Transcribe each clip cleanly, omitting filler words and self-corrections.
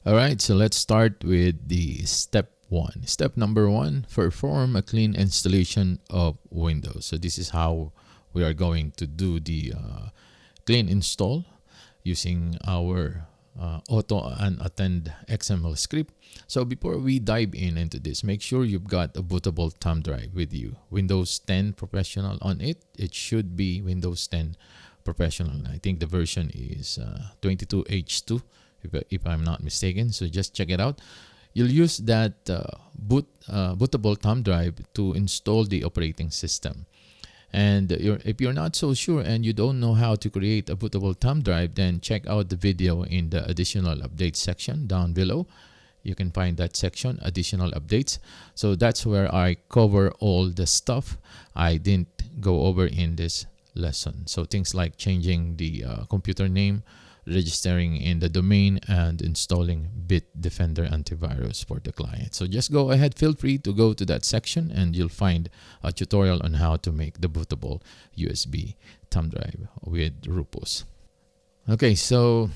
All right, so let's start with the step one. Step number one, perform a clean installation of Windows. So this is how we are going to do the clean install using our autounattend XML script. So before we dive into this, make sure you've got a bootable thumb drive with you. Windows 10 Professional on it. It should be Windows 10 Professional. I think the version is 22H2 if I'm not mistaken. So just check it out. You'll use that bootable thumb drive to install the operating system. And if you're not so sure and you don't know how to create a bootable thumb drive, then check out the video in the additional updates section down below. You can find that section, additional updates. So that's where I cover all the stuff I didn't go over in this lesson. So things like changing the computer name, registering in the domain, and installing Bitdefender antivirus for the client. So just go ahead, feel free to go to that section and you'll find a tutorial on how to make the bootable USB thumb drive with Rufus. Okay, so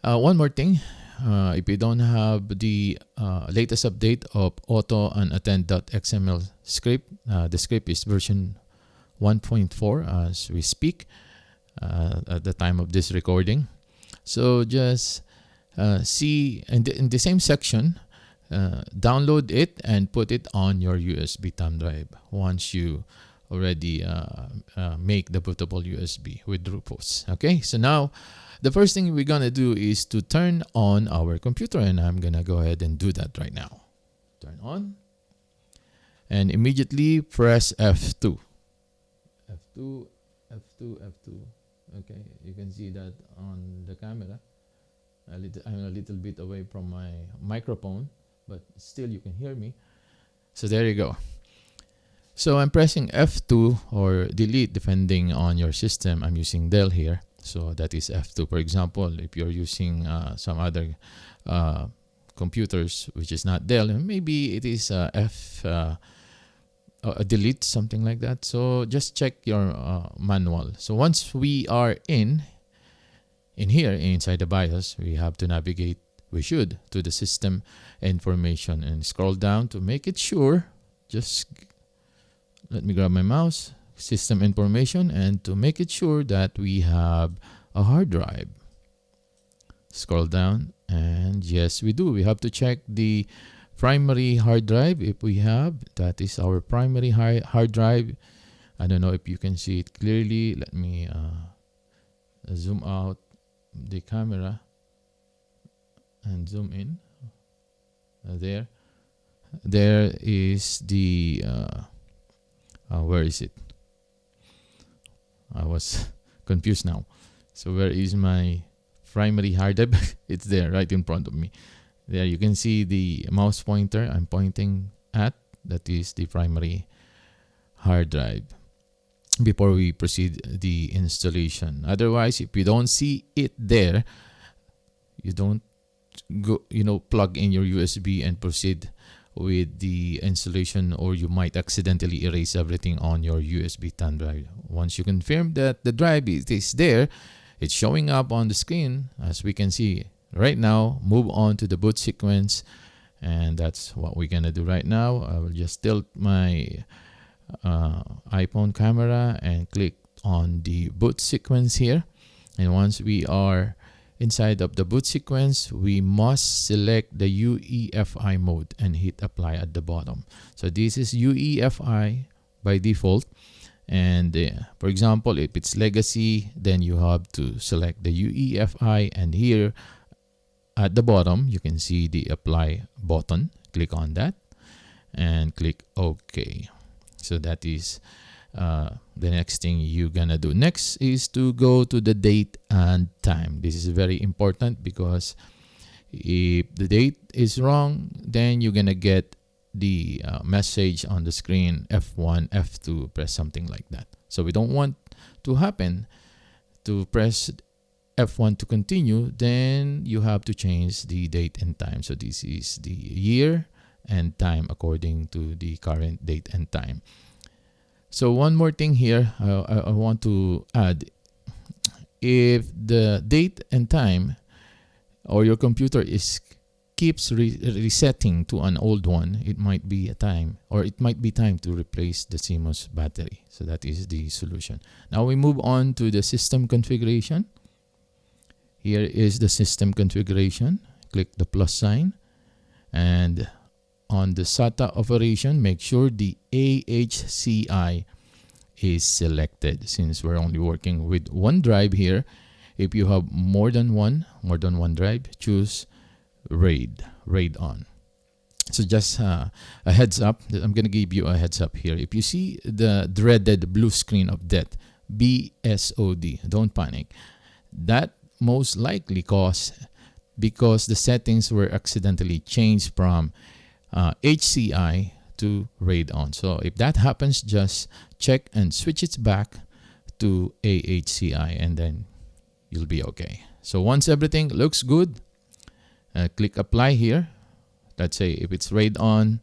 one more thing. If you don't have the latest update of autounattend.xml script, the script is version 1.4 as we speak. At the time of this recording. So just see in the same section, download it and put it on your USB thumb drive once you already make the bootable USB with Rufus. Okay, so now the first thing we're gonna do is to turn on our computer, and I'm gonna go ahead and do that right now. Turn on and immediately press F2. F2. Okay, you can see that on the camera. I'm a little bit away from my microphone, but still you can hear me. So there you go. So I'm pressing F2 or delete depending on your system. I'm using Dell here, so that is F2. For example, if you're using some other computers which is not Dell, maybe it is delete, something like that. So just check your manual. So once we are in here inside the BIOS, we have to navigate, to the system information and scroll down to make it sure. Just let me grab my mouse, system information, and to make it sure that we have a hard drive. Scroll down, and yes, we do. We have to check the primary hard drive. If we have, that is our primary hard drive. I don't know if you can see it clearly. Let me zoom out the camera and zoom in. There is the where is it? I was confused now. So where is my primary hard drive? It's there right in front of me. There you can see the mouse pointer I'm pointing at. That is the primary hard drive before we proceed the installation. Otherwise, if you don't see it there, you don't go, plug in your USB and proceed with the installation, or you might accidentally erase everything on your USB thumb drive. Once you confirm that the drive is there, it's showing up on the screen as we can see. Right now, move on to the boot sequence, and that's what we're gonna do right now. I will just tilt my iPhone camera and click on the boot sequence here. And once we are inside of the boot sequence, we must select the UEFI mode and hit apply at the bottom. So this is UEFI by default. And for example, if it's legacy, then you have to select the UEFI, and here at the bottom, you can see the apply button. Click on that and click OK. So that is the next thing you're gonna do. Next is to go to the date and time. This is very important because if the date is wrong, then you're gonna get the message on the screen F1, F2, press something like that. So we don't want to happen to press F1 to continue, then you have to change the date and time. So this is the year and time according to the current date and time. So one more thing here I want to add. If the date and time or your computer is keeps resetting to an old one, it might be time to replace the CMOS battery. So that is the solution. Now we move on to the system configuration. Here is the system configuration. Click the plus sign, and on the SATA operation, make sure the AHCI is selected, since we're only working with one drive here. If you have more than one drive, choose RAID on. So just a heads up, I'm going to give you a heads up here. If you see the dreaded blue screen of death, BSOD, don't panic. That most likely because the settings were accidentally changed from HCI to RAID on. So if that happens, just check and switch it back to AHCI, and then you'll be okay. So once everything looks good, click apply here. Let's say if it's RAID on,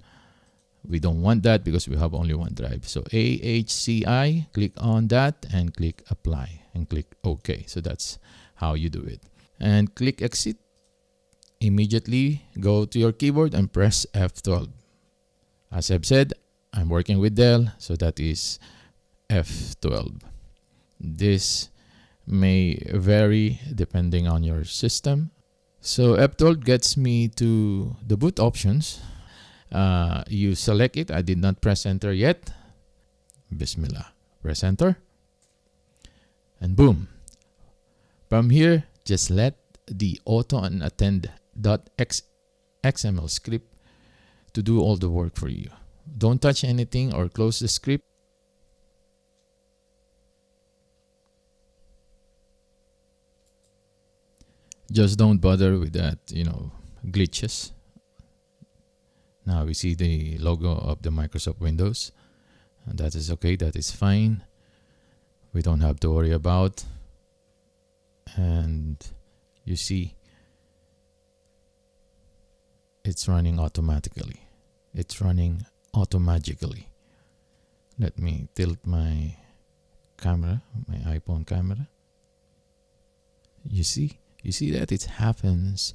we don't want that because we have only one drive. So AHCI, click on that and click apply and click OK. So that's how you do it. And click exit. Immediately go to your keyboard and press F12. As I've said, I'm working with Dell, so that is F12. This may vary depending on your system. So F12 gets me to the boot options. You select it. I did not press enter yet. Bismillah. Press enter. And boom. From here, just let the autounattend.xml script to do all the work for you. Don't touch anything or close the script. Just don't bother with that, glitches. Now we see the logo of the Microsoft Windows, and that is okay, that is fine. We don't have to worry about. And you see, it's running automatically. It's running automagically. Let me tilt my camera, my iPhone camera. You see that it happens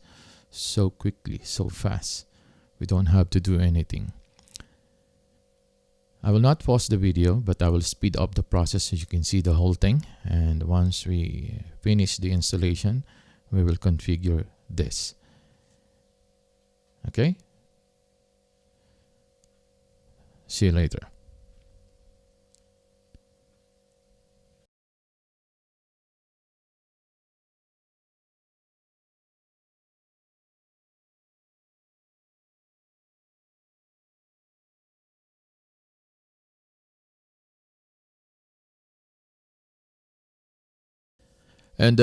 so quickly, so fast. We don't have to do anything. I will not pause the video, but I will speed up the process so you can see the whole thing. And once we finish the installation, we will configure this. Okay? See you later. And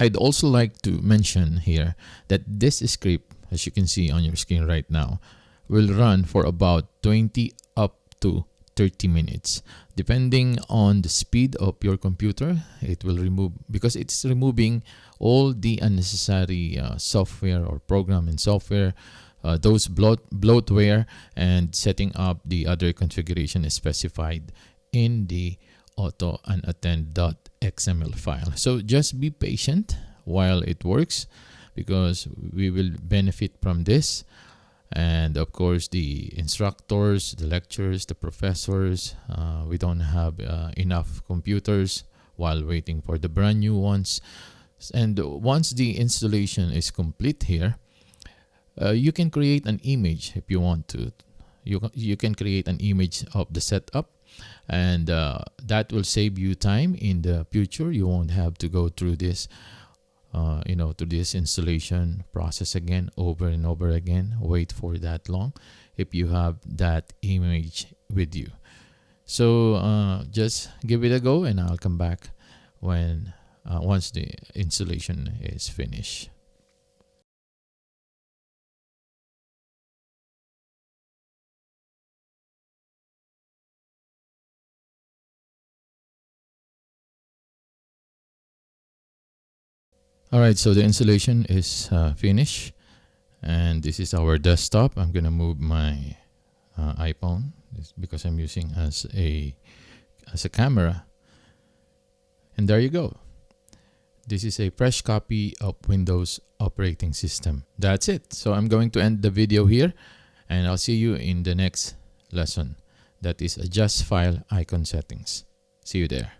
I'd also like to mention here that this script, as you can see on your screen right now, will run for about 20 up to 30 minutes. Depending on the speed of your computer, it will remove, because it's removing all the unnecessary software or program and software, those bloatware, and setting up the other configuration specified in the autounattend.xml file. So just be patient while it works, because we will benefit from this. And of course, the instructors, the lecturers, the professors, we don't have enough computers while waiting for the brand new ones. And once the installation is complete here, you can create an image if you want to. You can create an image of the setup, and that will save you time in the future. You won't have to go through this to this installation process again, over and over again, wait for that long if you have that image with you. So just give it a go, and I'll come back when once the installation is finished. All right, so the installation is finished, and this is our desktop. I'm gonna move my iPhone because I'm using as a camera, and there you go. This is a fresh copy of Windows operating system. That's it. So I'm going to end the video here, and I'll see you in the next lesson. That is adjust file icon settings. See you there.